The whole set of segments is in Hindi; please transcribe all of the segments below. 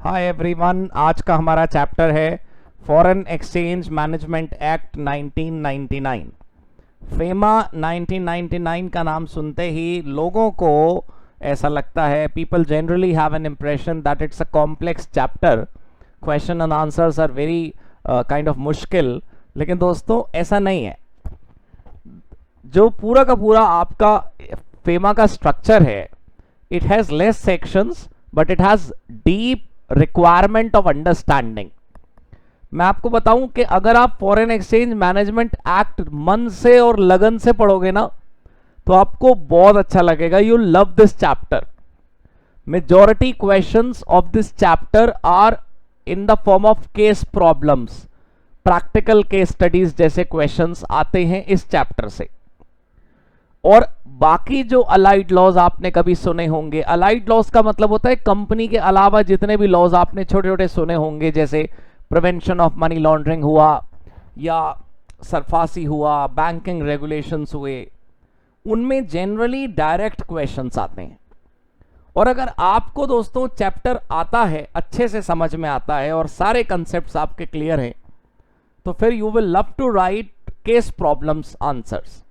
हाय एवरीवन, आज का हमारा चैप्टर है foreign exchange management act 1999। FEMA 1999 का नाम सुनते ही लोगों को ऐसा लगता है, people generally have an impression that it's a complex chapter, question and answers are very kind of मुश्किल। लेकिन दोस्तों ऐसा नहीं है। जो पूरा का पूरा आपका फेमा का स्ट्रक्चर है, it has less sections but it has deep requirement of understanding. मैं आपको बताऊं कि अगर आप फॉरेन एक्सचेंज मैनेजमेंट एक्ट मन से और लगन से पढ़ोगे ना, तो आपको बहुत अच्छा लगेगा। You love this chapter. Majority questions of this chapter are in the form of case problems, practical case studies जैसे क्वेश्चंस आते हैं इस चैप्टर से। और बाकी जो अलाइड लॉज आपने कभी सुने होंगे, अलाइड लॉज का मतलब होता है कंपनी के अलावा जितने भी लॉज आपने छोटे छोटे सुने होंगे, जैसे प्रिवेंशन ऑफ मनी लॉन्ड्रिंग हुआ या सरफासी हुआ, बैंकिंग रेगुलेशंस हुए, उनमें जनरली डायरेक्ट क्वेश्चंस आते हैं। और अगर आपको दोस्तों चैप्टर आता है, अच्छे से समझ में आता है और सारे कंसेप्ट्स आपके क्लियर हैं, तो फिर you will love to write case problems answers,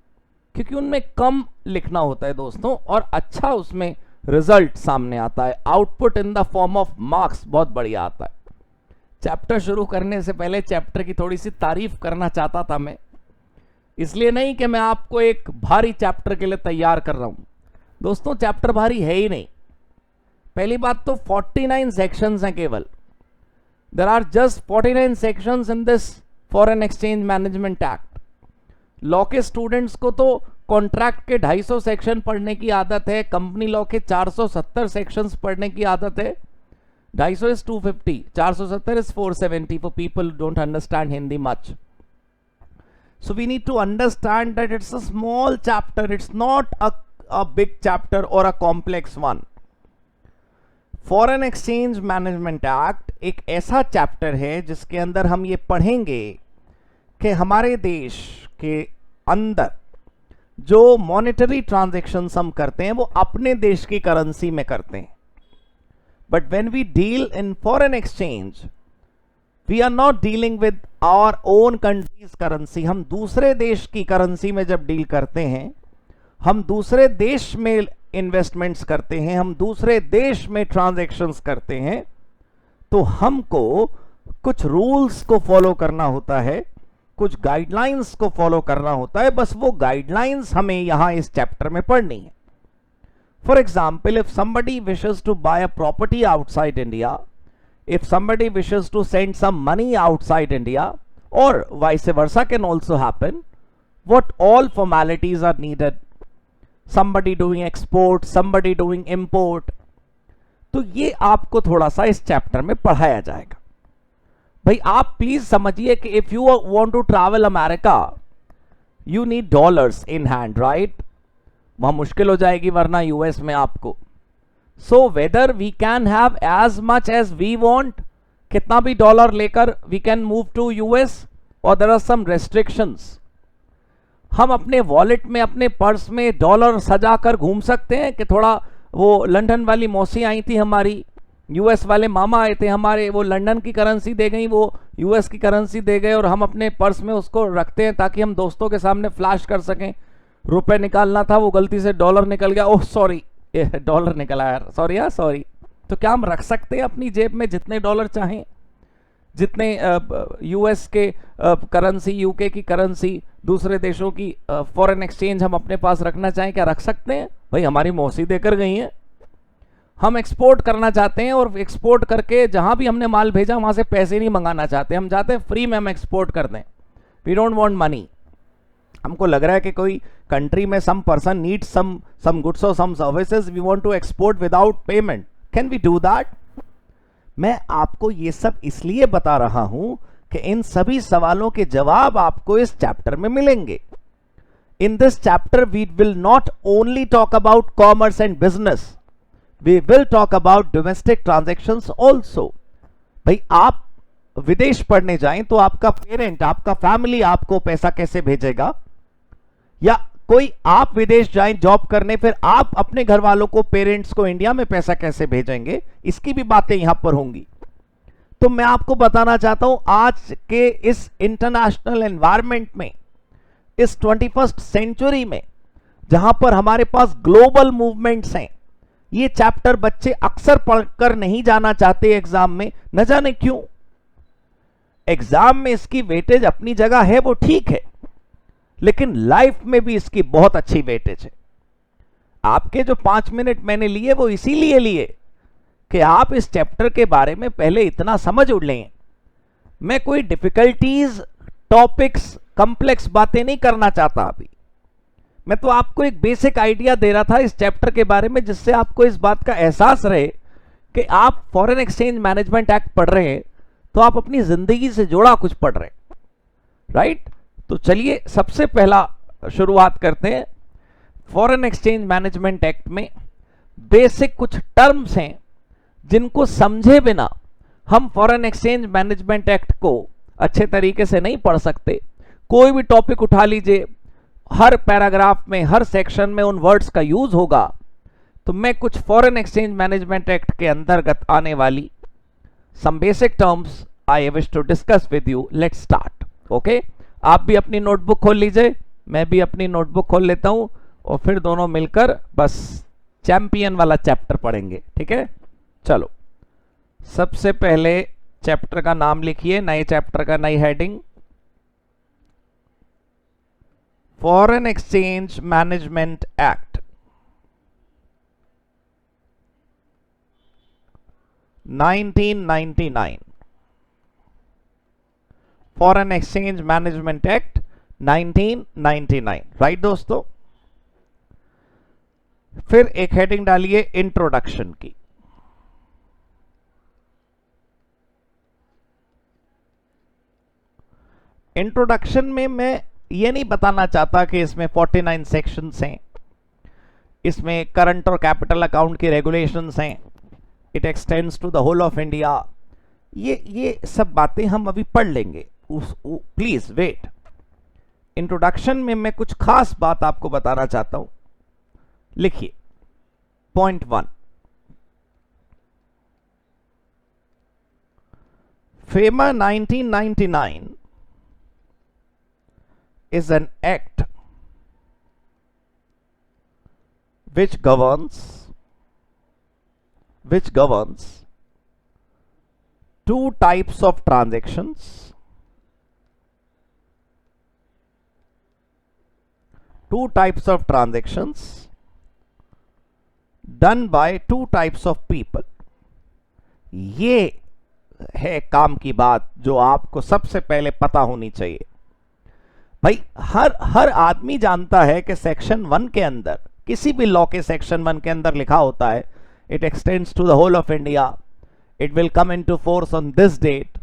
क्योंकि उनमें कम लिखना होता है दोस्तों और अच्छा उसमें रिजल्ट सामने आता है। Output in the form of marks बहुत बढ़िया आता है। चैप्टर शुरू करने से पहले चैप्टर की थोड़ी सी तारीफ करना चाहता था मैं, इसलिए नहीं कि मैं आपको एक भारी चैप्टर के लिए तैयार कर रहा हूं। दोस्तों चैप्टर भारी है ही नहीं। पहली बात तो 49 सेक्शंस हैं केवल। There are just 49 sections in this foreign exchange management act. Law के स्टूडेंट्स को तो कॉन्ट्रैक्ट के 250 सेक्शन पढ़ने की आदत है, कंपनी लॉ के 470 सेक्शंस पढ़ने की आदत है। 250 is 250, 470 is 470 for people don't understand Hindi much. So we need to understand that it's a small chapter, it's not a big chapter और a complex one. Foreign exchange management act एक ऐसा चैप्टर है जिसके अंदर हम ये पढ़ेंगे कि हमारे देश के अंदर जो मॉनेटरी ट्रांजैक्शंस हम करते हैं वो अपने देश की करेंसी में करते हैं। But when we deal in foreign exchange, we are not dealing with our own country's currency. हम दूसरे देश की करेंसी में जब डील करते हैं, हम दूसरे देश में इन्वेस्टमेंट्स करते हैं, हम दूसरे देश में ट्रांजैक्शंस करते हैं, तो हमको कुछ रूल्स को फॉलो करना होता है, कुछ गाइडलाइंस को फॉलो करना होता है। बस वो गाइडलाइंस हमें यहां इस चैप्टर में पढ़नी है। For example, if somebody wishes to buy a property outside India, if somebody wishes to send some money outside India, or vice versa can also happen, what all formalities are needed? Somebody doing export, somebody doing import, तो ये आपको थोड़ा सा इस चैप्टर में पढ़ाया जाएगा। भाई आप प्लीज समझिए कि if you want to travel America, you need dollars in hand, right? वहां मुश्किल हो जाएगी वरना यूएस में आपको। So whether we can have as much as we want, कितना भी डॉलर लेकर we can move to US, और देयर आर सम रेस्ट्रिक्शंस। हम अपने वॉलेट में, अपने पर्स में डॉलर सजा कर घूम सकते हैं कि थोड़ा वो लंदन वाली मौसी आई थी हमारी, यूएस वाले मामा आए थे हमारे, वो लंदन की करेंसी दे गई, वो यूएस की करेंसी दे गए, और हम अपने पर्स में उसको रखते हैं ताकि हम दोस्तों के सामने फ्लैश कर सकें। रुपए निकालना था, वो गलती से डॉलर निकल गया, ओह सॉरी, डॉलर निकला यार, सॉरी यार सॉरी। तो क्या हम रख सकते हैं अपनी जेब में जितने डॉलर चाहें, जितने यूएस के करेंसी, यूके की करेंसी, दूसरे देशों की फॉरेन एक्सचेंज हम अपने पास रखना चाहें, क्या रख सकते हैं? भाई हमारी मौसी देकर गई हैं। हम एक्सपोर्ट करना चाहते हैं और एक्सपोर्ट करके जहां भी हमने माल भेजा वहां से पैसे नहीं मंगाना चाहते, हम चाहते हैं फ्री में हम एक्सपोर्ट कर दें। We don't want money. हमको लग रहा है कि कोई कंट्री में some person need some goods और some services, we want to export without payment. Can we do that? मैं आपको ये सब इसलिए बता रहा हूं कि इन सभी सवालों के जवाब आपको इस चैप्टर में मिलेंगे। In this chapter we will not only talk about commerce and business, we will talk about domestic transactions also। भाई आप विदेश पढ़ने जाएं तो आपका पेरेंट, आपका फैमिली आपको पैसा कैसे भेजेगा, या कोई आप विदेश जाएं जॉब करने, फिर आप अपने घर वालों को, पेरेंट्स को इंडिया में पैसा कैसे भेजेंगे, इसकी भी बातें यहां पर होंगी। तो मैं आपको बताना चाहता हूं आज के इस इंटरनेशनल एनवायरनमेंट में, इस 21st सेंचुरी में, जहां पर हमारे पास ग्लोबल मूवमेंट्स हैं, ये चैप्टर बच्चे अक्सर पढ़कर नहीं जाना चाहते एग्जाम में, न जाने क्यों। एग्जाम में इसकी वेटेज अपनी जगह है, वो ठीक है, लेकिन लाइफ में भी इसकी बहुत अच्छी वेटेज है। आपके जो 5 मिनट मैंने लिए वो इसीलिए लिए कि आप इस चैप्टर के बारे में पहले इतना समझ उड़ लें। मैं कोई डिफिकल्टीज, टॉपिक्स, कॉम्प्लेक्स बातें नहीं करना चाहता अभी। मैं तो आपको एक बेसिक आइडिया दे रहा था इस चैप्टर के बारे में, जिससे आपको इस बात का एहसास रहे कि आप फॉरेन एक्सचेंज मैनेजमेंट एक्ट पढ़ रहे हैं तो आप अपनी जिंदगी से जुड़ा कुछ पढ़ रहे हैं, राइट। तो चलिए सबसे पहला शुरुआत करते हैं। फॉरेन एक्सचेंज मैनेजमेंट एक्ट में बेसिक कुछ टर्म्स हैं जिनको समझे बिना हम फॉरेन एक्सचेंज मैनेजमेंट एक्ट को अच्छे तरीके से नहीं पढ़ सकते। कोई भी टॉपिक उठा लीजिए, हर पैराग्राफ में, हर सेक्शन में उन वर्ड्स का यूज होगा। तो मैं कुछ फॉरेन एक्सचेंज मैनेजमेंट एक्ट के अंतर्गत आने वाली some basic terms I wish to discuss with you. Let's start. Okay? आप भी अपनी नोटबुक खोल लीजिए, मैं भी अपनी नोटबुक खोल लेता हूं, और फिर दोनों मिलकर बस चैंपियन वाला चैप्टर पढ़ेंगे। ठीक है, चलो सबसे पहले चैप्टर का नाम लिखिए, नए चैप्टर का नई heading, foreign exchange management act 1999। Foreign exchange management act 1999, right दोस्तों। फिर एक हेडिंग डालिए इंट्रोडक्शन की। इंट्रोडक्शन में मैं ये नहीं बताना चाहता कि इसमें 49 सेक्शंस हैं, इसमें करंट और कैपिटल अकाउंट की रेगुलेशंस हैं, it extends to the whole of India. ये सब बातें हम अभी पढ़ लेंगे, प्लीज वेट। इंट्रोडक्शन में मैं कुछ खास बात आपको बताना चाहता हूं। लिखिए point 1, FEMA 1999 is an act which governs two types of transactions, done by two types of people। ये है काम की बात जो आपको सबसे पहले पता होनी चाहिए। भाई हर आदमी जानता है कि सेक्शन 1 के अंदर, किसी भी लॉ के सेक्शन 1 के अंदर लिखा होता है it extends to the whole of India, it will come into force on this date.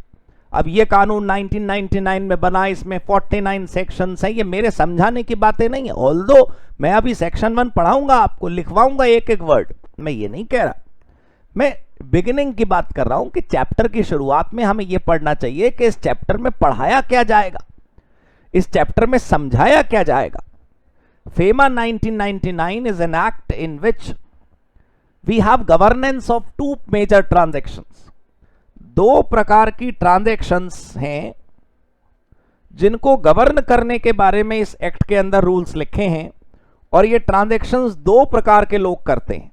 अब ये कानून 1999 में बना, इसमें 49 सेक्शंस हैं। ये मेरे समझाने की बातें नहीं है, ऑल्दो मैं अभी सेक्शन 1 पढ़ाऊंगा, आपको लिखवाऊंगा एक एक वर्ड, मैं ये नहीं कह रहा। मैं बिगिनिंग की बात कर रहा हूं कि चैप्टर की शुरुआत में हमें यह पढ़ना चाहिए कि इस चैप्टर में पढ़ाया क्या जाएगा, इस चैप्टर में समझाया क्या जाएगा। FEMA 1999 is an act in which we have governance of two major transactions। दो प्रकार की ट्रांजैक्शंस हैं जिनको गवर्न करने के बारे में इस एक्ट के अंदर रूल्स लिखे हैं, और ये ट्रांजैक्शंस दो प्रकार के लोग करते हैं।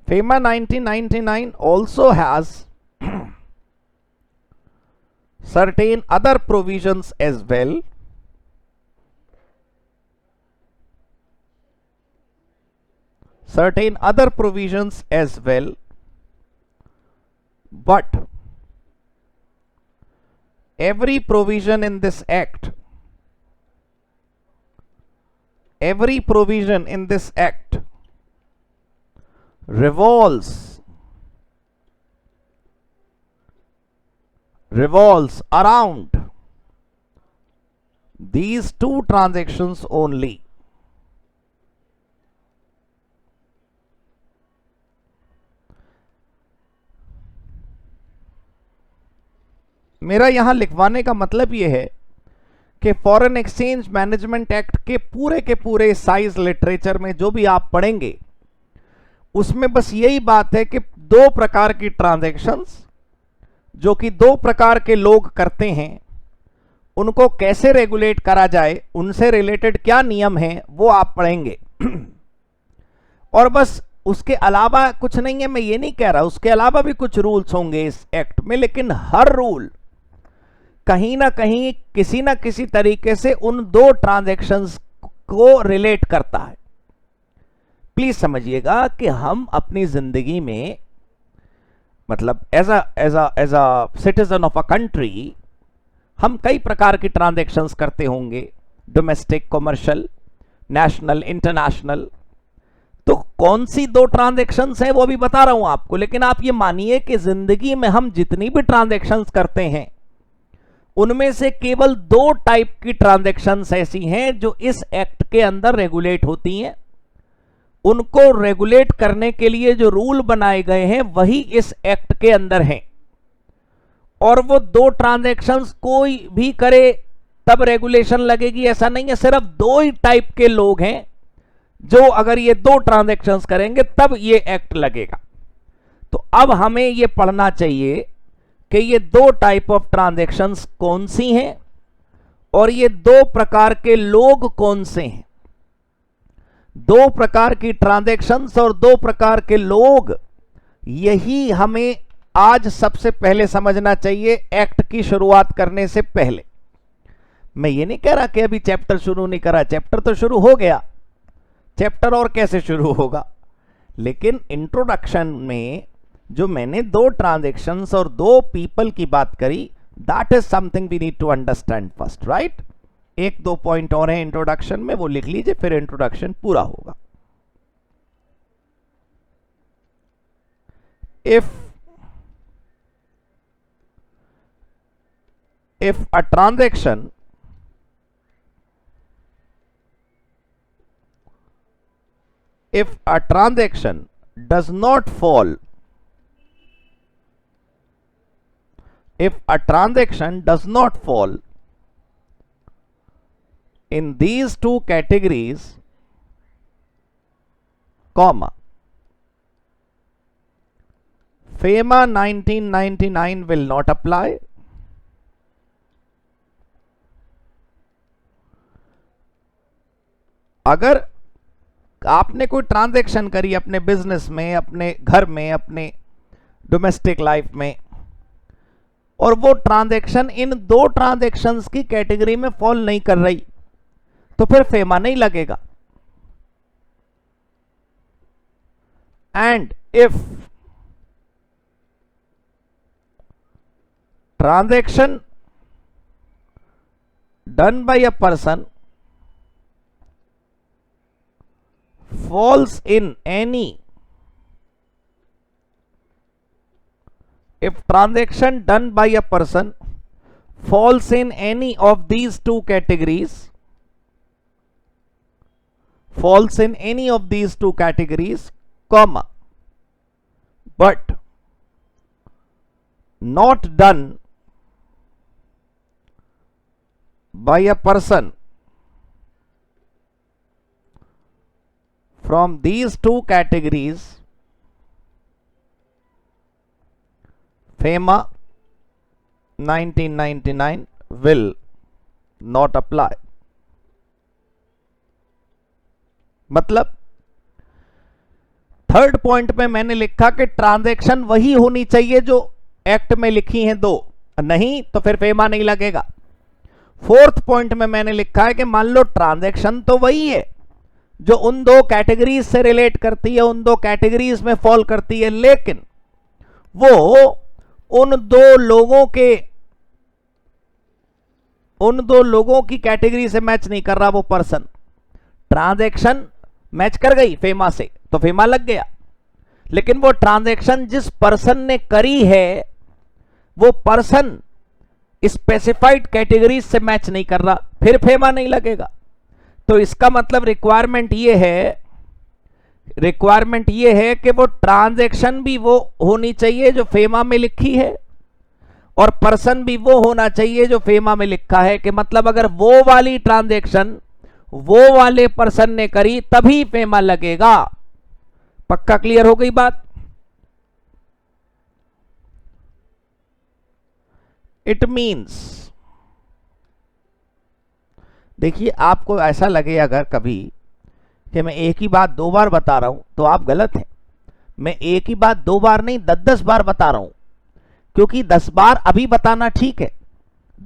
FEMA 1999 also has certain other provisions as well, but every provision in this act revolves around these two transactions only। मेरा यहां लिखवाने का मतलब यह है कि फॉरेन एक्सचेंज मैनेजमेंट एक्ट के पूरे साइज लिटरेचर में जो भी आप पढ़ेंगे उसमें बस यही बात है कि दो प्रकार की ट्रांजैक्शंस जो कि दो प्रकार के लोग करते हैं उनको कैसे रेगुलेट करा जाए, उनसे रिलेटेड क्या नियम हैं वो आप पढ़ेंगे। और बस उसके अलावा कुछ नहीं है, मैं ये नहीं कह रहा उसके अलावा भी कुछ रूल्स होंगे इस एक्ट में, लेकिन हर रूल कहीं ना कहीं किसी ना किसी तरीके से उन दो ट्रांजैक्शंस को रिलेट करता है। प्लीज समझिएगा कि हम अपनी जिंदगी में मतलब as a citizen of a country हम कई प्रकार की ट्रांजैक्शंस करते होंगे, डोमेस्टिक, कमर्शियल, नेशनल, इंटरनेशनल। तो कौन सी दो ट्रांजैक्शंस हैं वो भी बता रहा हूं आपको, लेकिन आप ये मानिए कि जिंदगी में हम जितनी भी ट्रांजैक्शंस करते हैं उनमें से केवल दो टाइप की ट्रांजैक्शंस ऐसी हैं जो इस एक्ट के अंदर रेगुलेट होती हैं। उनको रेगुलेट करने के लिए जो रूल बनाए गए हैं वही इस एक्ट के अंदर हैं, और वो दो ट्रांजैक्शंस कोई भी करे तब रेगुलेशन लगेगी ऐसा नहीं है। सिर्फ दो ही टाइप के लोग हैं जो अगर ये दो ट्रांजैक्शंस करेंगे तब ये एक्ट लगेगा। तो अब हमें ये पढ़ना चाहिए कि ये दो टाइप ऑफ ट्रांजैक्शंस कौन सी हैं और ये दो प्रकार के लोग कौन से हैं। दो प्रकार की ट्रांजैक्शंस और दो प्रकार के लोग, यही हमें आज सबसे पहले समझना चाहिए एक्ट की शुरुआत करने से पहले। मैं ये नहीं कह रहा कि अभी चैप्टर शुरू नहीं करा, चैप्टर तो शुरू हो गया, चैप्टर और कैसे शुरू होगा। लेकिन इंट्रोडक्शन में जो मैंने दो ट्रांजैक्शंस और दो पीपल की बात करी, that is something we need to understand first, right. एक दो पॉइंट और हैं इंट्रोडक्शन में, वो लिख लीजिए, फिर इंट्रोडक्शन पूरा होगा। if a transaction does not fall, in these two categories, comma, FEMA 1999 will not apply, अगर आपने कोई ट्रांजैक्शन करी अपने बिजनेस में, अपने घर में, अपने डोमेस्टिक लाइफ में, और वो ट्रांजैक्शन इन दो ट्रांजैक्शंस की कैटेगरी में फॉल नहीं कर रही, तो फिर फेमा नहीं लगेगा। And if transaction done by a person falls in any, if transaction done by a person falls in any of these two categories, comma, but not done by a person from these two categories, FEMA 1999 will not apply। मतलब थर्ड पॉइंट में मैंने लिखा कि ट्रांजैक्शन वही होनी चाहिए जो एक्ट में लिखी हैं दो, नहीं तो फिर फेमा नहीं लगेगा। फोर्थ पॉइंट में मैंने लिखा है कि मान लो ट्रांजैक्शन तो वही है जो उन दो कैटेगरीज से रिलेट करती है, उन दो कैटेगरीज में फॉल करती है, लेकिन वो उन दो लोगों की कैटेगरी से मैच नहीं कर रहा। वो पर्सन, ट्रांजैक्शन मैच कर गई फेमा से तो फेमा लग गया, लेकिन वो ट्रांजैक्शन जिस पर्सन ने करी है वो पर्सन स्पेसिफाइड कैटेगरीज से मैच नहीं कर रहा, फिर फेमा नहीं लगेगा। तो इसका मतलब रिक्वायरमेंट ये है कि वो ट्रांजैक्शन भी वो होनी चाहिए जो फेमा में लिखी है, और पर्सन भी वो होना चाहिए जो फेमा में लिखा है, कि मतलब अगर वो वाली ट्रांजैक्शन वो वाले पर्सन ने करी तभी फेमा लगेगा। पक्का क्लियर हो गई बात? इट मीन्स, देखिए आपको ऐसा लगे अगर कभी कि मैं एक ही बात 2 बार बता रहा हूं तो आप गलत हैं। मैं एक ही बात 2 बार नहीं 10-10 बार बता रहा हूं, क्योंकि 10 बार अभी बताना ठीक है,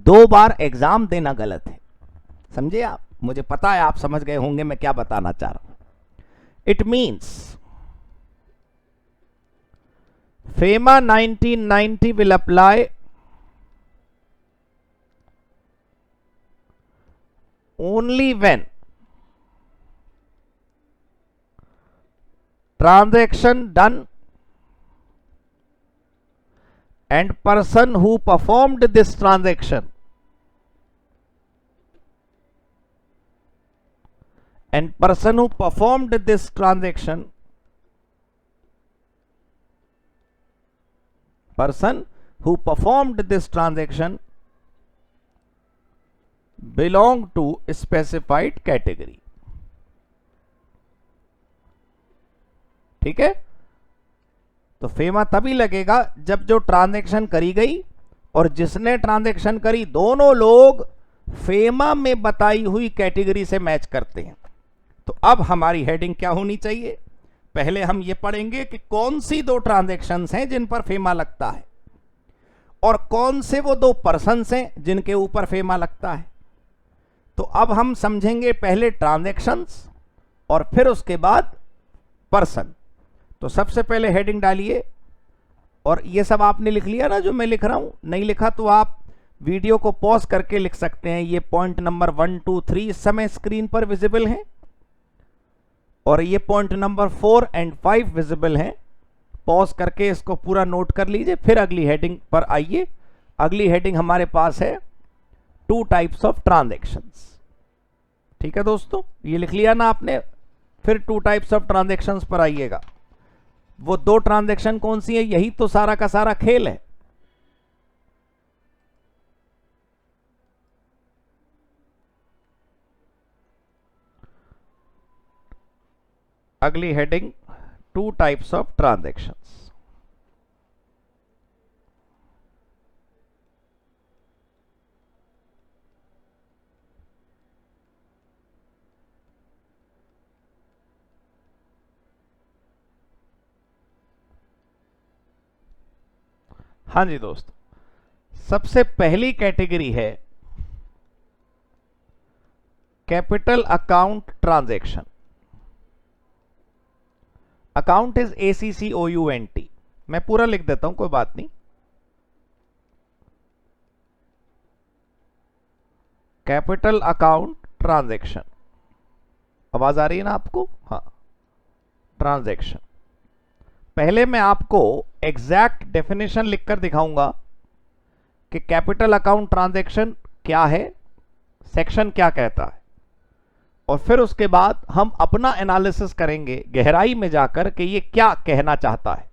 2 बार एग्जाम देना गलत है। समझे आप? मुझे पता है आप समझ गए होंगे मैं क्या बताना चाह रहा हूं। It means FEMA 1990 will apply only when transaction done and person who performed this transaction belong to specified category। ठीक है? तो फेमा तभी लगेगा जब जो ट्रांजैक्शन करी गई और जिसने ट्रांजैक्शन करी दोनों लोग फेमा में बताई हुई कैटेगरी से मैच करते हैं। तो अब हमारी हेडिंग क्या होनी चाहिए? पहले हम ये पढ़ेंगे कि कौन सी 2 ट्रांजैक्शंस हैं जिन पर फेमा लगता है, और कौन से वो 2 पर्सन्स हैं जिनके ऊपर फेमा लगता है। तो अब हम समझेंगे पहले ट्रांजैक्शंस और फिर उसके बाद पर्सन। तो सबसे पहले हेडिंग डालिए, और ये सब आपने लिख लिया ना जो मैं लिख रहा हूं? नहीं लिखा तो आप वीडियो को पॉज करके लिख सकते हैं। ये पॉइंट नंबर 1 2 3 इस समय स्क्रीन पर विजिबल हैं, और ये पॉइंट नंबर 4 एंड 5 विजिबल हैं। पॉज करके इसको पूरा नोट कर लीजिए, फिर अगली हेडिंग पर आइए। अगली हेडिंग हमारे पास है 2 टाइप्स ऑफ ट्रांजैक्शंस। ठीक है दोस्तों, ये लिख लिया ना आपने? फिर 2 टाइप्स ऑफ ट्रांजैक्शंस पर आइएगा। वो 2 ट्रांजैक्शन कौन सी है? यही तो सारा का सारा खेल है। अगली हेडिंग 2 टाइप्स ऑफ ट्रांजैक्शंस। हाँ जी दोस्तों, सबसे पहली कैटेगरी है capital account transaction. Account is ACCOUNT। मैं पूरा लिख देता हूं, कोई बात नहीं। कैपिटल अकाउंट ट्रांजैक्शन, आवाज आ रही है ना आपको? हाँ, ट्रांजैक्शन। पहले मैं आपको एग्जैक्ट डेफिनेशन लिखकर दिखाऊंगा कि कैपिटल अकाउंट ट्रांजैक्शन क्या है, सेक्शन क्या कहता है, और फिर उसके बाद हम अपना एनालिसिस करेंगे गहराई में जाकर कि ये क्या कहना चाहता है।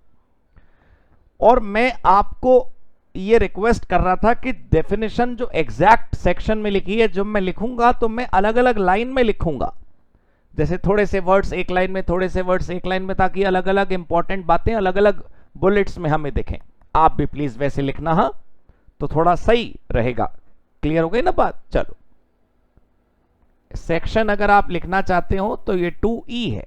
और मैं आपको ये रिक्वेस्ट कर रहा था कि डेफिनेशन जो एग्जैक्ट सेक्शन में लिखी है, जब मैं लिखूंगा तो मैं अलग अलग लाइन में लिखूंगा, जैसे थोड़े से वर्ड्स एक लाइन में, थोड़े से वर्ड्स एक लाइन में, ताकि अलग अलग इंपॉर्टेंट बातें अलग अलग बुलेट्स में हमें दिखें। आप भी प्लीज वैसे लिखना, हाँ, तो थोड़ा सही रहेगा। क्लियर हो गई ना बात? चलो, सेक्शन अगर आप लिखना चाहते हो तो ये 2E है,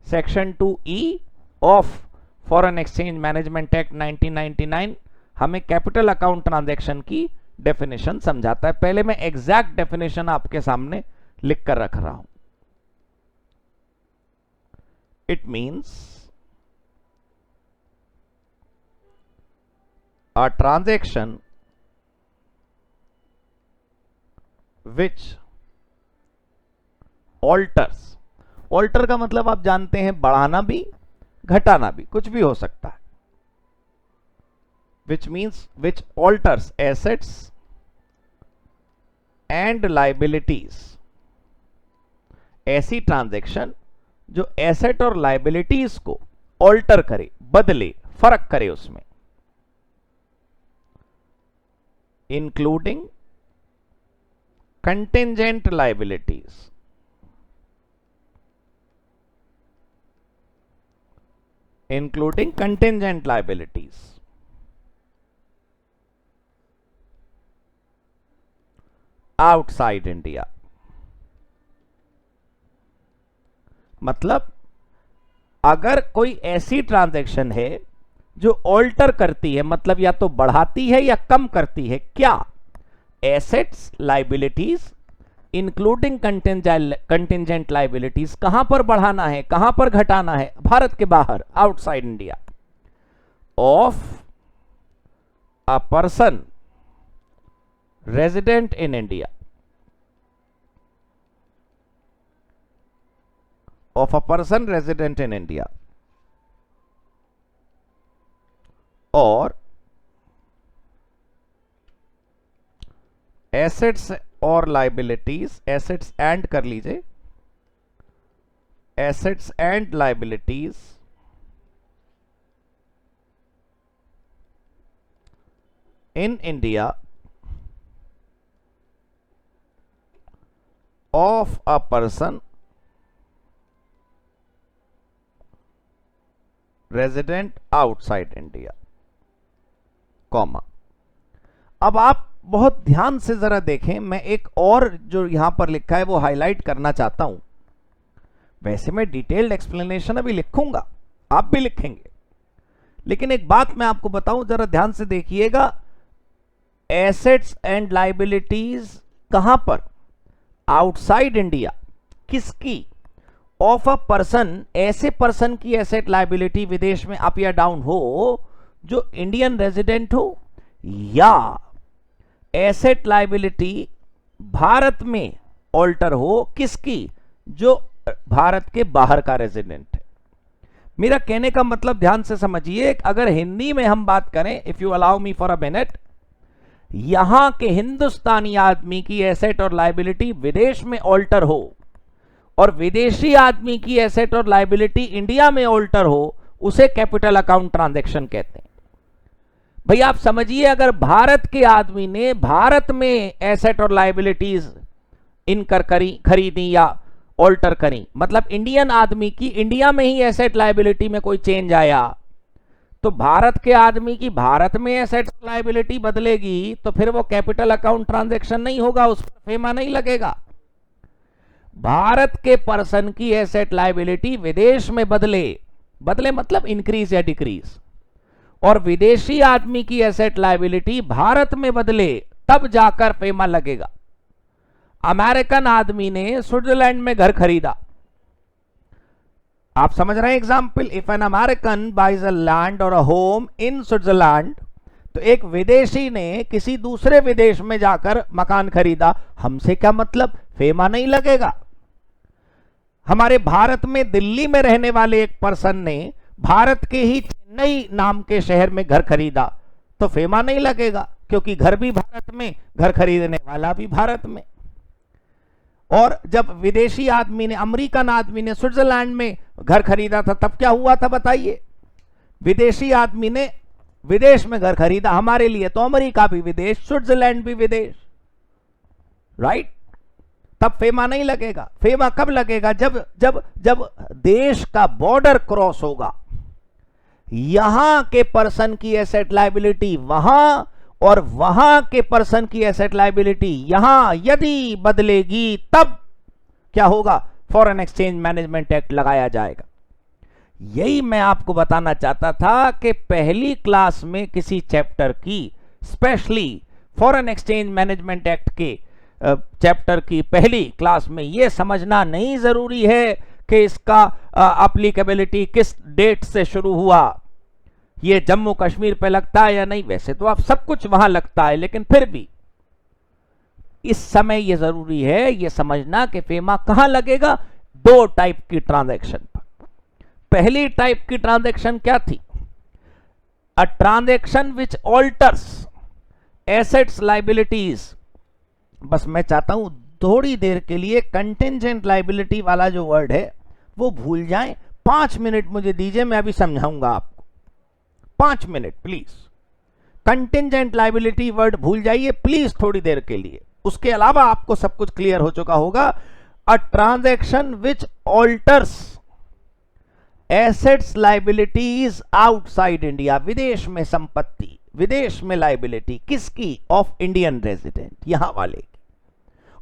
section 2E of foreign exchange management act 1999 हमें कैपिटल अकाउंट ट्रांजैक्शन की डेफिनेशन समझाता है। पहले मैं एग्जैक्ट डेफिनेशन आपके सामने लिख कर रख रहा हूं। It means a transaction which alters, alter का मतलब आप जानते हैं बढ़ाना भी घटाना भी, कुछ भी हो सकता है। which means which alters assets and liabilities, ऐसी ट्रांजैक्शन जो एसेट और लाइबिलिटीज को ऑल्टर करे, बदले, फर्क करे उसमें। Including contingent liabilities, including contingent liabilities, outside India। मतलब अगर कोई ऐसी ट्रांजैक्शन है जो ऑल्टर करती है, मतलब या तो बढ़ाती है या कम करती है, क्या assets liabilities including contingent liabilities, कहां पर बढ़ाना है कहां पर घटाना है, भारत के बाहर, outside India, of a person resident in India, of a person resident in India, और एसेट्स और लाइबिलिटीज, एसेट्स एंड कर लीजिए, assets and liabilities in India of a person resident outside India, comma. अब आप बहुत ध्यान से जरा देखें, मैं एक और जो यहां पर लिखा है वो हाईलाइट करना चाहता हूं। वैसे मैं डिटेल्ड एक्सप्लेनेशन अभी लिखूंगा, आप भी लिखेंगे, लेकिन एक बात मैं आपको बताऊं, जरा ध्यान से देखिएगा। एसेट्स एंड लाइबिलिटीज कहां पर? Outside India. किसकी? ऑफ अ पर्सन, ऐसे पर्सन की एसेट लाइबिलिटी विदेश में अप या डाउन हो जो इंडियन रेजिडेंट हो, या एसेट लाइबिलिटी भारत में ऑल्टर हो, किसकी? जो भारत के बाहर का रेजिडेंट है। मेरा कहने का मतलब ध्यान से समझिए, अगर हिंदी में हम बात करें, if you allow me for a minute, यहां के हिंदुस्तानी आदमी की एसेट और लाइबिलिटी विदेश में ऑल्टर हो और विदेशी आदमी की एसेट और लाइबिलिटी इंडिया में ऑल्टर हो, उसे कैपिटल अकाउंट ट्रांजैक्शन कहते हैं। भाई आप समझिए, अगर भारत के आदमी ने भारत में एसेट और लाइबिलिटीज इनकर खरीदी या ऑल्टर करी, मतलब इंडियन आदमी की इंडिया में ही एसेट लाइबिलिटी में कोई चेंज आया, तो भारत के आदमी की भारत में एसेट लाइबिलिटी बदलेगी, तो फिर वो कैपिटल अकाउंट ट्रांजैक्शन नहीं होगा, उस पर फेमा नहीं लगेगा। भारत के पर्सन की एसेट लाइबिलिटी विदेश में बदले मतलब इंक्रीज या डिक्रीज, और विदेशी आदमी की एसेट लाइबिलिटी भारत में बदले, तब जाकर फेमा लगेगा। अमेरिकन आदमी ने स्विट्जरलैंड में घर खरीदा, आप समझ रहे हैं example. If an American buys a land और अ होम इन स्विट्जरलैंड, तो एक विदेशी ने किसी दूसरे विदेश में जाकर मकान खरीदा, हमसे क्या मतलब, फेमा नहीं लगेगा। हमारे भारत में दिल्ली में रहने वाले एक पर्सन ने भारत के ही चेन्नई नाम के शहर में घर खरीदा, तो फेमा नहीं लगेगा, क्योंकि घर भी भारत में, घर खरीदने वाला भी भारत में। और जब विदेशी आदमी ने, अमेरिकन आदमी ने स्विट्जरलैंड में घर खरीदा था, तब क्या हुआ था बताइए? विदेशी आदमी ने विदेश में घर खरीदा, हमारे लिए तो अमेरिका भी विदेश, स्विट्जरलैंड भी विदेश, राइट? तब फेमा नहीं लगेगा। फेमा कब लगेगा? जब जब जब देश का बॉर्डर क्रॉस होगा, यहां के पर्सन की एसेट लाइबिलिटी वहां और वहां के पर्सन की एसेट लाइबिलिटी यहां यदि बदलेगी, तब क्या होगा? फॉरेन एक्सचेंज मैनेजमेंट एक्ट लगाया जाएगा। यही मैं आपको बताना चाहता था कि पहली क्लास में किसी चैप्टर की, specially foreign exchange management act के चैप्टर की पहली क्लास में यह समझना नहीं जरूरी है कि इसका एप्लीकेबिलिटी किस डेट से शुरू हुआ, ये जम्मू कश्मीर पे लगता है या नहीं। वैसे तो आप सब कुछ वहां लगता है, लेकिन फिर भी इस समय यह जरूरी है यह समझना कि फेमा कहां लगेगा। दो टाइप की ट्रांजैक्शन पर। पहली टाइप की ट्रांजैक्शन क्या थी? A transaction which alters assets liabilities. बस मैं चाहता हूं थोड़ी देर के लिए कंटिंजेंट लाइबिलिटी वाला जो वर्ड है वो भूल जाएं। 5 मिनट मुझे दीजिए, मैं अभी समझाऊंगा आपको। 5 minute please. Contingent liability word भूल जाइए प्लीज थोड़ी देर के लिए, उसके अलावा आपको सब कुछ क्लियर हो चुका होगा। A transaction which alters assets liabilities outside India, विदेश में संपत्ति, विदेश में लायबिलिटी किसकी? ऑफ इंडियन रेजिडेंट, यहां वाले की।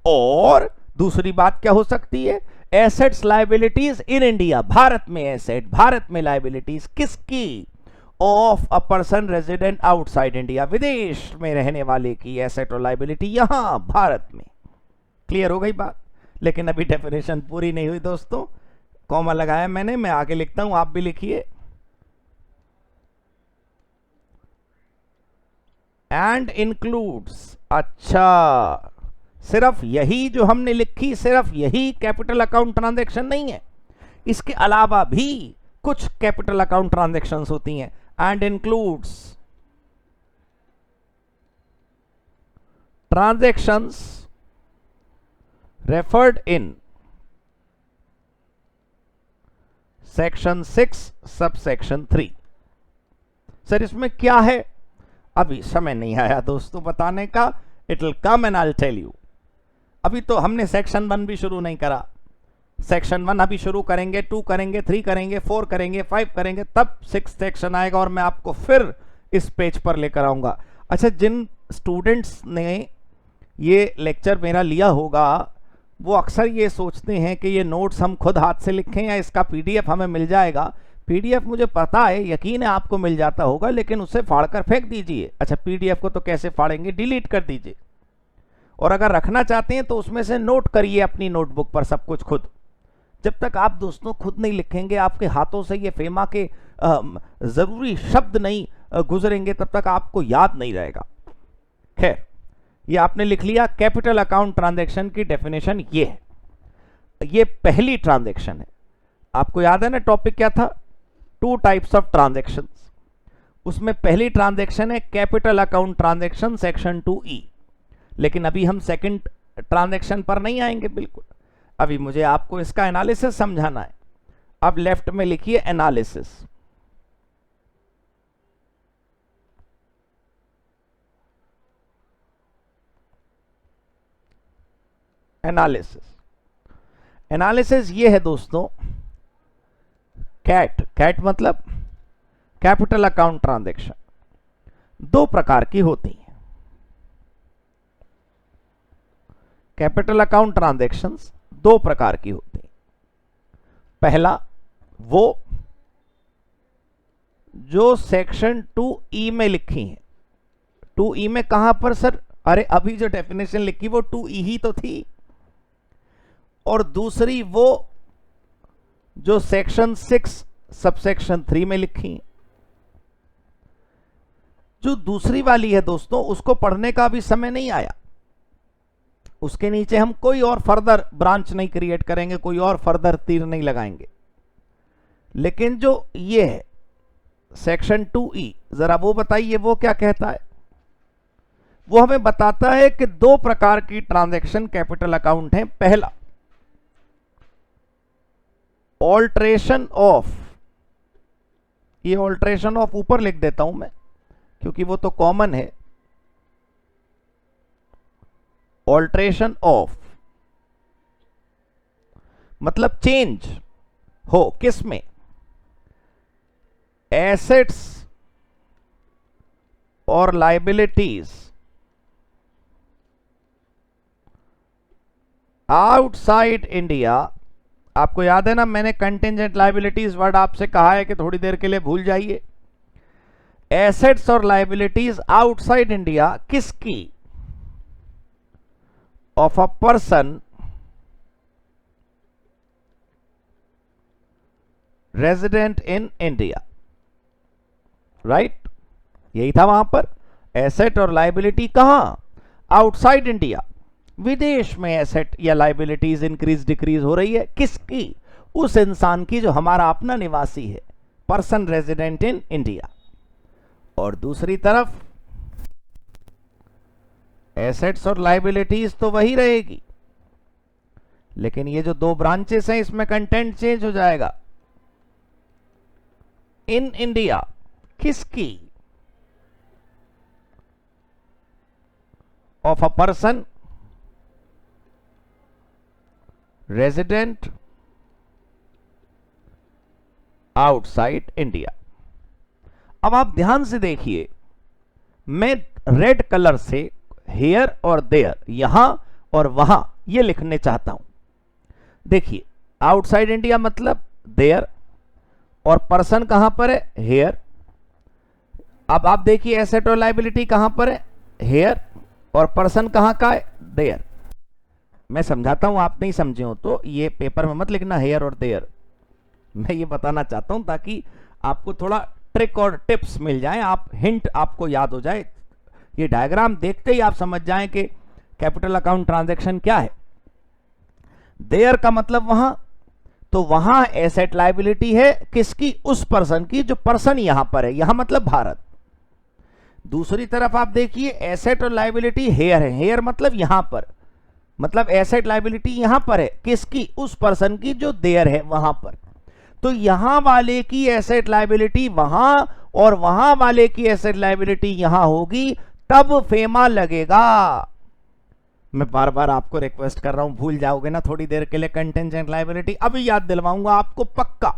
और दूसरी बात क्या हो सकती है? Assets liabilities in India, Bharat में एसेट, भारत में लायबिलिटीज किसकी? Of a person resident outside India, विदेश में रहने वाले की एसेट और लायबिलिटी यहां भारत में। क्लियर हो गई बात? लेकिन अभी डेफिनेशन पूरी नहीं हुई दोस्तों, कॉमा लगाया मैंने, मैं आगे लिखता हूं, आप भी लिखिए। एंड इंक्लूड्स, अच्छा सिर्फ यही जो हमने लिखी, सिर्फ यही कैपिटल अकाउंट ट्रांजैक्शन नहीं है, इसके अलावा भी कुछ कैपिटल अकाउंट ट्रांजैक्शंस होती हैं। And includes transactions referred in section 6 sub section 3। Sir इसमें क्या है? अभी समय नहीं आया दोस्तों बताने का, it will come and I will tell you. अभी तो हमने सेक्शन 1 भी शुरू नहीं करा, सेक्शन 1 अभी शुरू करेंगे, 2 करेंगे, 3 करेंगे, 4 करेंगे, 5 करेंगे, तब 6 सेक्शन आएगा और मैं आपको फिर इस पेज पर लेकर आऊंगा। अच्छा, जिन स्टूडेंट्स ने ये लेक्चर मेरा लिया होगा वो अक्सर ये सोचते हैं कि ये नोट्स हम खुद हाथ से लिखें या इसका पीडीएफ हमें मिल जाएगा। पीडीएफ मुझे पता है, यकीन है आपको मिल जाता होगा, लेकिन उसे फाड़कर फेंक दीजिए। अच्छा, पीडीएफ को तो कैसे फाड़ेंगे? डिलीट कर दीजिए। और अगर रखना चाहते हैं तो उसमें से नोट करिए अपनी नोटबुक पर सब कुछ खुद। जब तक आप दोस्तों खुद नहीं लिखेंगे, आपके हाथों से ये फेमा के जरूरी शब्द नहीं गुजरेंगे, तब तक आपको याद नहीं रहेगा। खैर, ये आपने लिख लिया। कैपिटल अकाउंट ट्रांजैक्शन की डेफिनेशन ये है, ये पहली ट्रांजैक्शन है। आपको याद है ना टॉपिक क्या था? 2 टाइप्स ऑफ ट्रांजैक्शंस। उसमें पहली ट्रांजैक्शन है capital account transaction section 2E। लेकिन अभी हम सेकंड ट्रांजैक्शन पर नहीं आएंगे बिल्कुल, अभी मुझे आपको इसका एनालिसिस समझाना है। अब लेफ्ट में लिखिए एनालिसिस। एनालिसिस ये है दोस्तों, कैट मतलब कैपिटल अकाउंट ट्रांजैक्शन 2 प्रकार की होती हैं। कैपिटल अकाउंट ट्रांजैक्शंस 2 प्रकार की होती हैं। पहला वो जो सेक्शन 2E में लिखी है। 2E में कहां पर सर? अरे अभी जो डेफिनेशन लिखी वो 2E ही तो थी। और दूसरी वो जो सेक्शन 6 सबसेक्शन 3 में लिखी है। जो दूसरी वाली है दोस्तों, उसको पढ़ने का अभी समय नहीं आया। उसके नीचे हम कोई और फर्दर ब्रांच नहीं क्रिएट करेंगे, कोई और फर्दर तीर नहीं लगाएंगे। लेकिन जो ये है सेक्शन 2E, जरा वो बताइए वो क्या कहता है? वो हमें बताता है कि 2 प्रकार की ट्रांजैक्शन कैपिटल अकाउंट है। पहला, ऑल्ट्रेशन ऑफ, ये ऑल्ट्रेशन ऑफ ऊपर लिख देता हूं मैं क्योंकि वो तो कॉमन है। ऑल्ट्रेशन ऑफ मतलब चेंज हो किस में? एसेट्स और लायबिलिटीज आउटसाइड इंडिया। आपको याद है ना, मैंने कंटिंजेंट लायबिलिटीज वर्ड आपसे कहा है कि थोड़ी देर के लिए भूल जाइए। एसेट्स और लायबिलिटीज आउटसाइड इंडिया किसकी? Of a person resident in India, right? यही था वहां पर। एसेट और लायबिलिटी कहां? आउटसाइड इंडिया, विदेश में एसेट या लायबिलिटीज इंक्रीज डिक्रीज हो रही है किसकी? उस इंसान की जो हमारा अपना निवासी है, पर्सन रेजिडेंट इन इंडिया। और दूसरी तरफ एसेट्स और लायबिलिटीज तो वही रहेगी, लेकिन ये जो 2 ब्रांचेस हैं इसमें कंटेंट चेंज हो जाएगा। इन इंडिया किसकी? Of a person resident outside India. अब आप ध्यान से देखिए, मैं रेड कलर से हेयर और देयर, यहां और वहां, ये लिखने चाहता हूं। देखिए, आउटसाइड इंडिया मतलब देयर, और पर्सन कहां पर है, हेयर। अब आप देखिए एसेट और लायबिलिटी कहां पर है, हेयर, और पर्सन कहां का है, देयर। मैं समझाता हूं, आप नहीं समझे हो तो ये पेपर में मत लिखना हेयर और देयर। मैं ये बताना चाहता हूं ताकि आपको थोड़ा ट्रिक और टिप्स मिल जाए, आप हिंट आपको याद हो जाए। ये डायग्राम देखते ही आप समझ जाएं कि कैपिटल अकाउंट ट्रांजैक्शन क्या है। देयर का मतलब वहां, तो वहां एसेट लायबिलिटी है किसकी, उस पर्सन की, जो पर्सन यहां पर है, यहां मतलब भारत। दूसरी तरफ आप देखिए एसेट और लायबिलिटी हेयर है, हेयर मतलब यहां पर, मतलब एसेट लायबिलिटी यहां पर है किसकी, उस पर्सन की जो देयर है वहां पर। तो यहां वाले की एसेट लायबिलिटी वहां और वहां वाले की एसेट लायबिलिटी यहां होगी, तब फेमा लगेगा। मैं बार बार आपको रिक्वेस्ट कर रहा हूं, भूल जाओगे ना थोड़ी देर के लिए कंटेंजेंट लायबिलिटी, अभी याद दिलवाऊंगा आपको पक्का।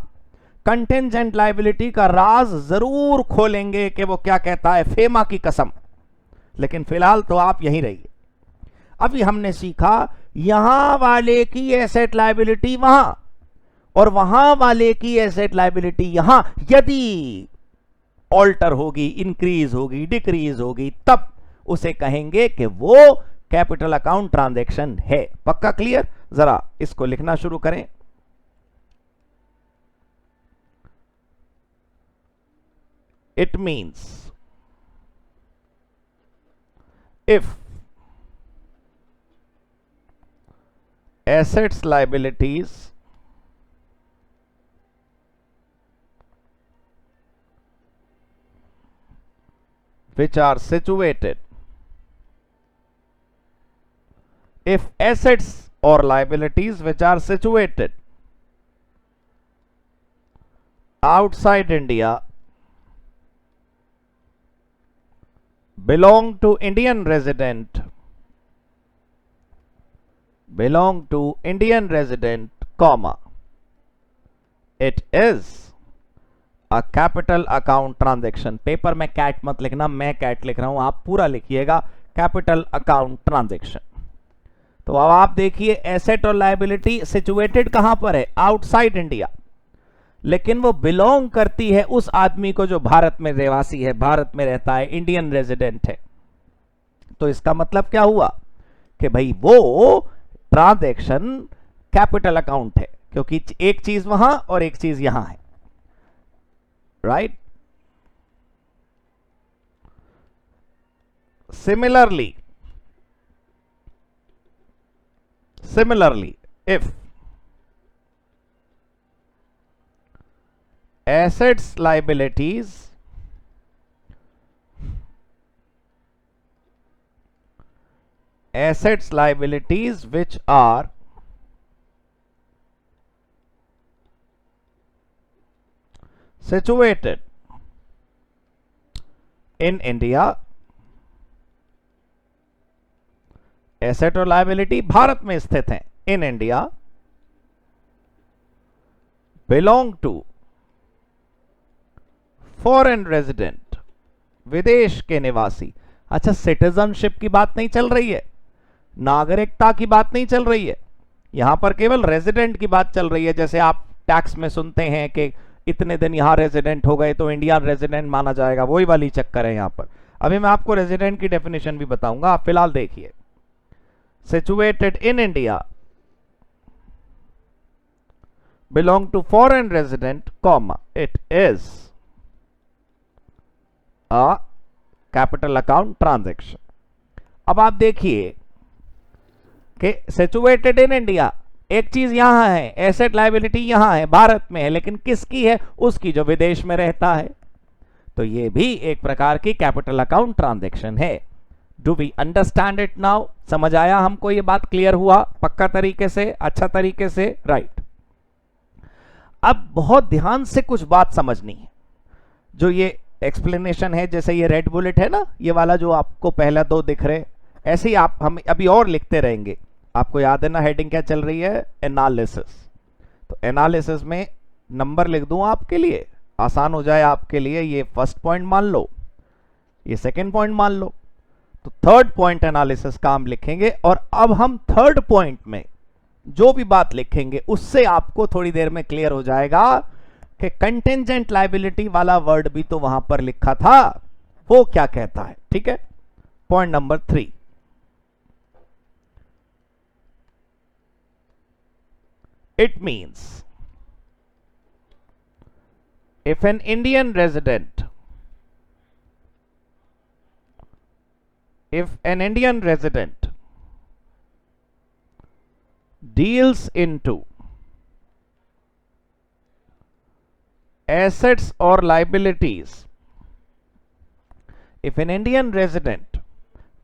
कंटेंजेंट लायबिलिटी का राज जरूर खोलेंगे कि वो क्या कहता है, फेमा की कसम। लेकिन फिलहाल तो आप यहीं रहिए। अभी हमने सीखा यहां वाले की एसेट लायबिलिटी वहां और वहां वाले की एसेट लायबिलिटी यहां, यदि ऑल्टर होगी, इंक्रीज होगी, डिक्रीज होगी, तब उसे कहेंगे कि वो कैपिटल अकाउंट ट्रांजैक्शन है। पक्का क्लियर? जरा इसको लिखना शुरू करें। It means if assets liabilities which are situated, if assets or liabilities which are situated outside India belong to Indian resident, comma, it is a capital account transaction। Paper में कैट मत लिखना, मैं कैट लिख रहा हूं, आप पूरा लिखिएगा कैपिटल अकाउंट ट्रांजैक्शन। तो अब आप देखिए एसेट और लायबिलिटी सिचुएटेड कहां पर है, आउटसाइड इंडिया, लेकिन वो बिलोंग करती है उस आदमी को जो भारत में रहवासी है, भारत में रहता है, इंडियन रेजिडेंट है। तो इसका मतलब क्या हुआ कि भाई वो ट्रांजैक्शन कैपिटल अकाउंट है, क्योंकि एक चीज वहां और एक चीज यहां है, right. Similarly if assets liabilities which are situated in India, asset और लायबिलिटी भारत में स्थित हैं, in India, belong to foreign resident, विदेश के निवासी। अच्छा, सिटीजनशिप की बात नहीं चल रही है, नागरिकता की बात नहीं चल रही है, यहां पर केवल रेजिडेंट की बात चल रही है। जैसे आप टैक्स में सुनते हैं कि इतने दिन यहां रेजिडेंट हो गए तो इंडियन रेजिडेंट माना जाएगा, वही वाली चक्कर है यहां पर। अभी मैं आपको रेजिडेंट की डेफिनेशन भी बताऊंगा, आप फिलहाल देखिए। situated in India belong to foreign resident, comma, it is a capital account transaction। अब आप देखिए कि situated in India, एक चीज यहां है, एसेट लायबिलिटी यहां है, भारत में है, लेकिन किसकी है, उसकी जो विदेश में रहता है। तो ये भी एक प्रकार की कैपिटल अकाउंट ट्रांजैक्शन है। Do we understand it now? समझ आया हमको? ये बात क्लियर हुआ पक्का तरीके से, अच्छा तरीके से, राइट। अब बहुत ध्यान से कुछ बात समझनी है। जो ये एक्सप्लेनेशन है, जैसे ये रेड बुलेट है ना, ये वाला जो आपको पहला दो दिख रहे, ऐसे ही आप हम अभी और लिखते रहेंगे। आपको याद है ना हेडिंग क्या चल रही है? एनालिसिस। तो एनालिसिस में नंबर लिख दूं आपके लिए, आसान हो जाए आपके लिए। ये फर्स्ट पॉइंट मान लो, ये सेकंड पॉइंट मान लो, तो थर्ड पॉइंट एनालिसिस का हम लिखेंगे। और अब हम थर्ड पॉइंट में जो भी बात लिखेंगे उससे आपको थोड़ी देर में क्लियर हो जाएगा कि कंटिंजेंट लायबिलिटी वाला वर्ड भी तो वहां पर लिखा था, वो क्या कहता है। ठीक है, point number 3, it means if an Indian resident deals into assets or liabilities, if an Indian resident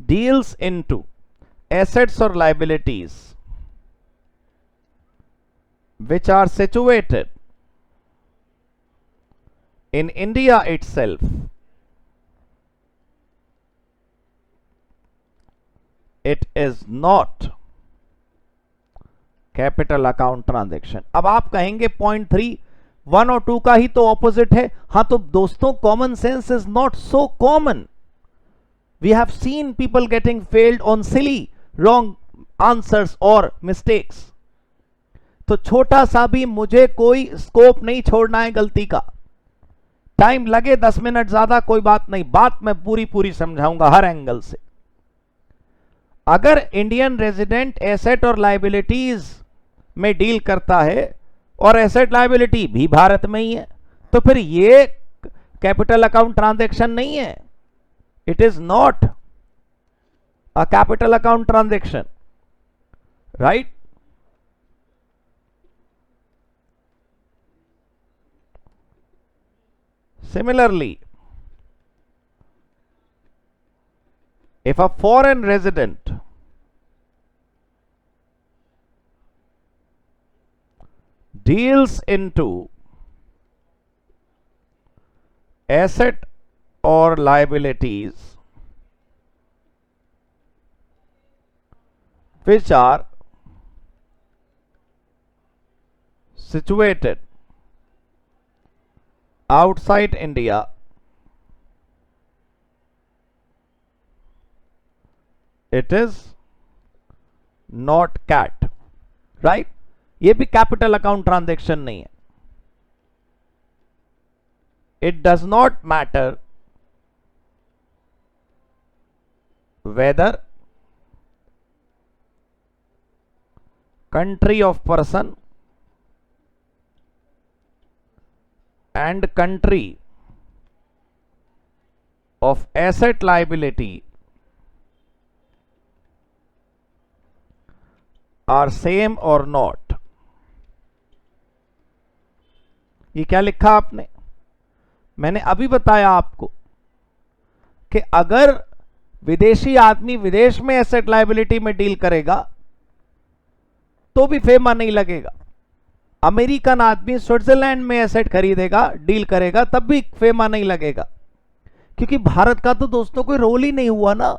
deals into assets or liabilities which are situated in India itself, it is not capital account transaction. अब आप कहेंगे पॉइंट 3 1 और 2 का ही तो ऑपोजिट है। हां तो दोस्तों, common sense is not so common. We have seen people getting failed on silly wrong answers और मिस्टेक्स। तो छोटा सा भी मुझे कोई स्कोप नहीं छोड़ना है गलती का। टाइम लगे 10 मिनट ज्यादा कोई बात नहीं, बात मैं पूरी पूरी समझाऊंगा हर एंगल से। अगर इंडियन रेजिडेंट एसेट और लायबिलिटीज में डील करता है और एसेट लायबिलिटी भी भारत में ही है, तो फिर ये कैपिटल अकाउंट ट्रांजैक्शन नहीं है। It is not a capital account transaction, right. Similarly, if a foreign resident deals into asset or liabilities which are situated outside India, it is not CAT, right? ये भी कैपिटल अकाउंट ट्रांजैक्शन नहीं है। It does not matter whether country of person and country of asset liability are same or not। ये क्या लिखा आपने? मैंने अभी बताया आपको कि अगर विदेशी आदमी विदेश में एसेट लायबिलिटी में डील करेगा तो भी फेमा नहीं लगेगा। अमेरिकन आदमी स्विट्जरलैंड में एसेट खरीदेगा, डील करेगा, तब भी फेमा नहीं लगेगा, क्योंकि भारत का तो दोस्तों कोई रोल ही नहीं हुआ ना।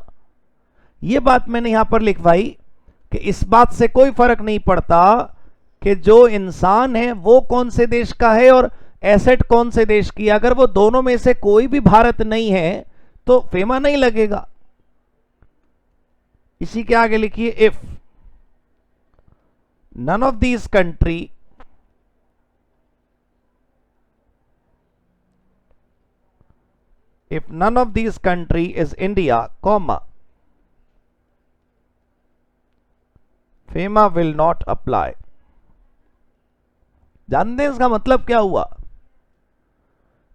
यह बात मैंने यहां पर लिखवाई कि इस बात से कोई फर्क नहीं पड़ता कि जो इंसान है वो कौन से देश का है और एसेट कौन से देश की। अगर वो दोनों में से कोई भी भारत नहीं है तो फेमा नहीं लगेगा। इसी के आगे लिखिए, if none of these country if none of these country is India, comma, FEMA will not apply। जानते हैं इसका मतलब क्या हुआ?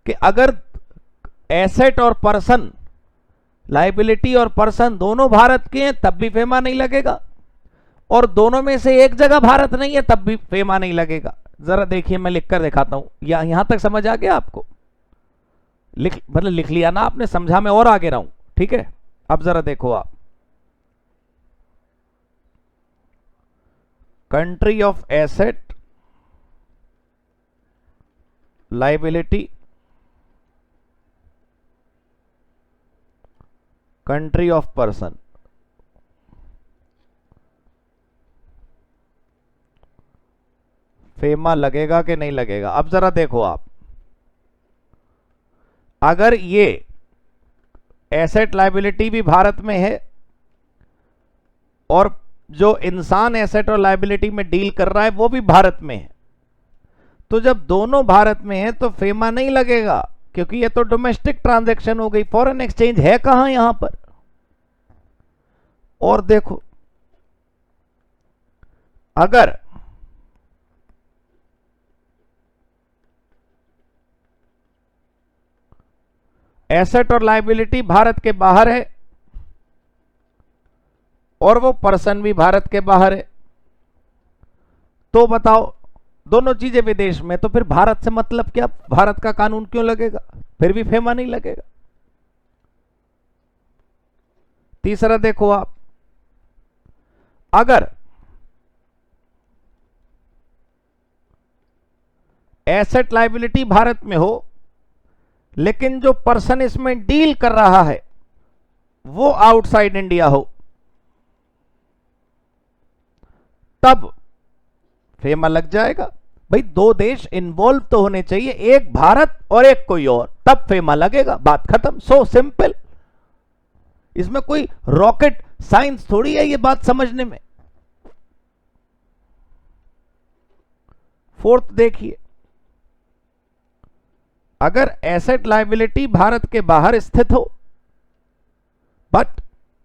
कि अगर एसेट और पर्सन, लायबिलिटी और पर्सन दोनों भारत के हैं तब भी फेमा नहीं लगेगा, और दोनों में से एक जगह भारत नहीं है तब भी फेमा नहीं लगेगा। जरा देखिए, मैं लिखकर दिखाता हूं। यहां तक समझ आ गया आपको? मतलब लिख लिया ना आपने, समझा मैं और आगे रहूं, ठीक है। अब जरा देखो आप, country of asset liability, country of person, FEMA लगेगा कि नहीं लगेगा? अब जरा देखो आप, अगर ये एसेट लायबिलिटी भी भारत में है और जो इंसान एसेट और लायबिलिटी में डील कर रहा है वो भी भारत में है, तो जब दोनों भारत में है तो फेमा नहीं लगेगा, क्योंकि ये तो डोमेस्टिक ट्रांजैक्शन हो गई। फॉरेन एक्सचेंज है कहां यहां पर? और देखो, अगर एसेट और लायबिलिटी भारत के बाहर है और वो पर्सन भी भारत के बाहर है, तो बताओ, दोनों चीजें विदेश में, तो फिर भारत से मतलब क्या? भारत का कानून क्यों लगेगा? फिर भी फेमा नहीं लगेगा। तीसरा देखो आप, अगर एसेट लायबिलिटी भारत में हो लेकिन जो पर्सन इसमें डील कर रहा है वो आउटसाइड इंडिया हो, तब फेमा लग जाएगा। भाई दो देश इन्वॉल्व तो होने चाहिए, एक भारत और एक कोई और, तब फेमा लगेगा। बात खत्म, सो सिंपल। इसमें कोई रॉकेट साइंस थोड़ी है ये बात समझने में। फोर्थ देखिए, अगर एसेट लायबिलिटी भारत के बाहर स्थित हो but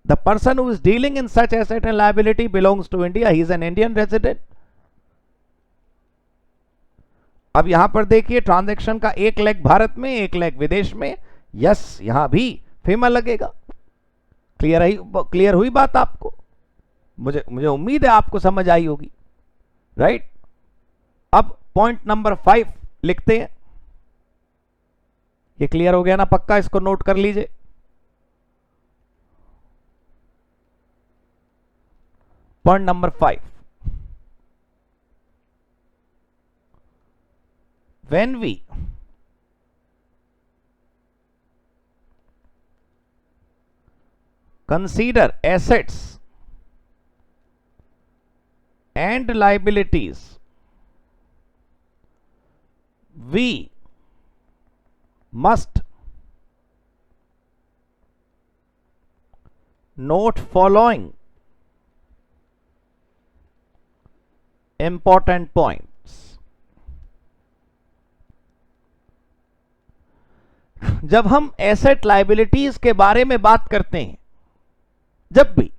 the person who is dealing in such asset and liability belongs to India, he is an Indian resident. अब यहां पर देखिए, ट्रांजैक्शन का एक लेग भारत में, एक लेग विदेश में। यस, यहां भी फेमा लगेगा। क्लियर हुई बात आपको? मुझे उम्मीद है आपको समझ आई होगी, राइट? अब पॉइंट नंबर 5 लिखते हैं। ये क्लियर हो गया ना? पक्का इसको नोट कर लीजिए। Point number 5, when we consider assets and liabilities, we must note following important points. जब हम एसेट लायबिलिटीज के बारे में बात करते हैं जब भी,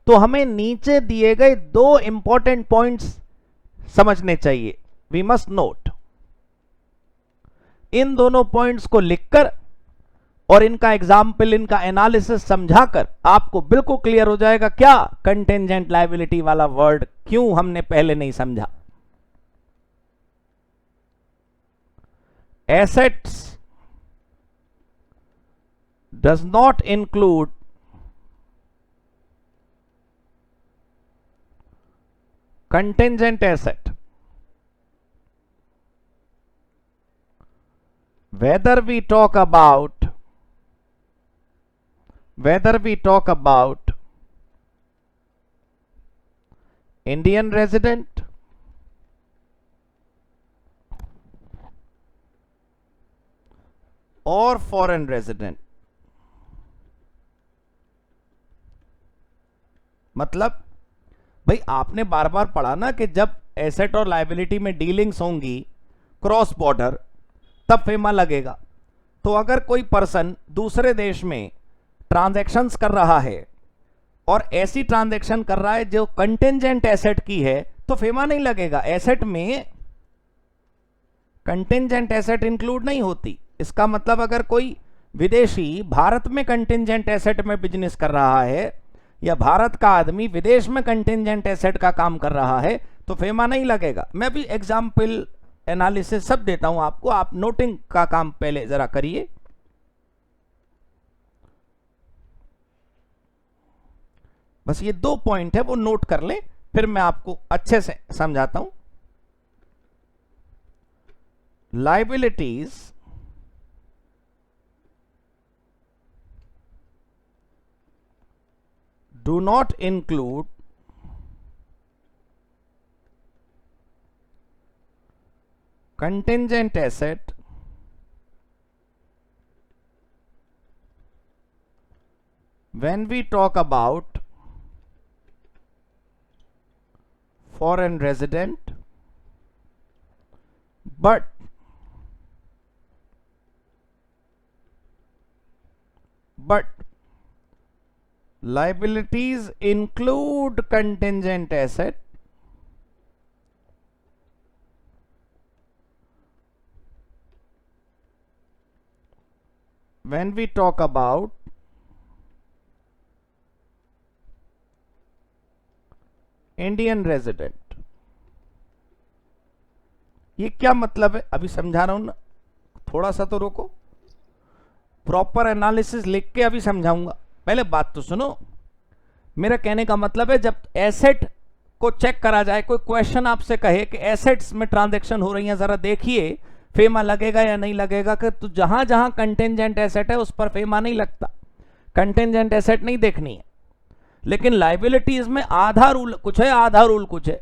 तो हमें नीचे दिए गए दो इंपॉर्टेंट पॉइंट्स समझने चाहिए। We must note. इन दोनों पॉइंट्स को लिखकर और इनका एग्जाम्पल, इनका एनालिसिस समझाकर आपको बिल्कुल क्लियर हो जाएगा क्या कंटेंजेंट लायबिलिटी वाला वर्ड क्यों हमने पहले नहीं समझा। Assets does not include contingent asset, whether we talk about Indian resident or foreign resident। मतलब भाई आपने बार बार पढ़ा ना कि जब एसेट और लायबिलिटी में डीलिंग्स होंगी क्रॉस बॉर्डर, तब फेमा लगेगा। तो अगर कोई पर्सन दूसरे देश में ट्रांजैक्शंस कर रहा है और ऐसी ट्रांजैक्शन कर रहा है जो कंटिंजेंट एसेट की है, तो फेमा नहीं लगेगा। एसेट में कंटिंजेंट एसेट इंक्लूड नहीं होती। इसका मतलब अगर कोई विदेशी भारत में कंटिंजेंट एसेट में बिजनेस कर रहा है या भारत का आदमी विदेश में कंटिंजेंट एसेट का काम कर रहा है, तो फेमा नहीं लगेगा। मैं भी एग्जाम्पल एनालिसिस सब देता हूं आपको, आप नोटिंग का काम पहले जरा करिए। बस ये दो पॉइंट है वो नोट कर लें, फिर मैं आपको अच्छे से समझाता हूं। Liabilities do not include contingent asset when we talk about foreign resident, but liabilities include contingent asset when we talk about Indian resident. ये क्या मतलब है अभी समझा रहा हूं ना, थोड़ा सा तो रोको, प्रॉपर एनालिसिस लिख के अभी समझाऊंगा, पहले बात तो सुनो। मेरा कहने का मतलब है जब एसेट को चेक करा जाए, कोई क्वेश्चन आपसे कहे कि एसेट्स में ट्रांजैक्शन हो रही है, जरा देखिए फेमा लगेगा या नहीं लगेगा, कि तो जहां जहां कंटेंजेंट एसेट है उस पर फेमा नहीं लगता, कंटेंजेंट एसेट नहीं देखनी है। लेकिन लाइबिलिटीज में आधा रूल कुछ है, आधा रूल कुछ है।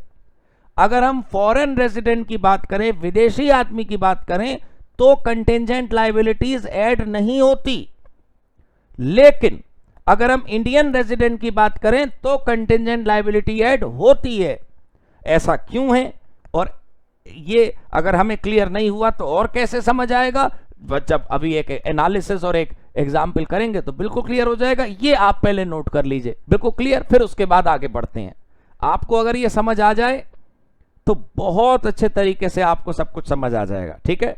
अगर हम फॉरेन रेजिडेंट की बात करें, विदेशी आदमी की बात करें, तो कंटेंजेंट लाइबिलिटीज ऐड नहीं होती। लेकिन अगर हम इंडियन रेजिडेंट की बात करें तो कंटेंजेंट लाइबिलिटी ऐड होती है। ऐसा क्यों है, और ये अगर हमें क्लियर नहीं हुआ तो और कैसे समझ आएगा, जब अभी एक एनालिसिस और एक एग्जाम्पल करेंगे तो बिल्कुल क्लियर हो जाएगा। ये आप पहले नोट कर लीजिए, बिल्कुल क्लियर, फिर उसके बाद आगे बढ़ते हैं। आपको अगर ये समझ आ जाए तो बहुत अच्छे तरीके से आपको सब कुछ समझ आ जाएगा, ठीक है।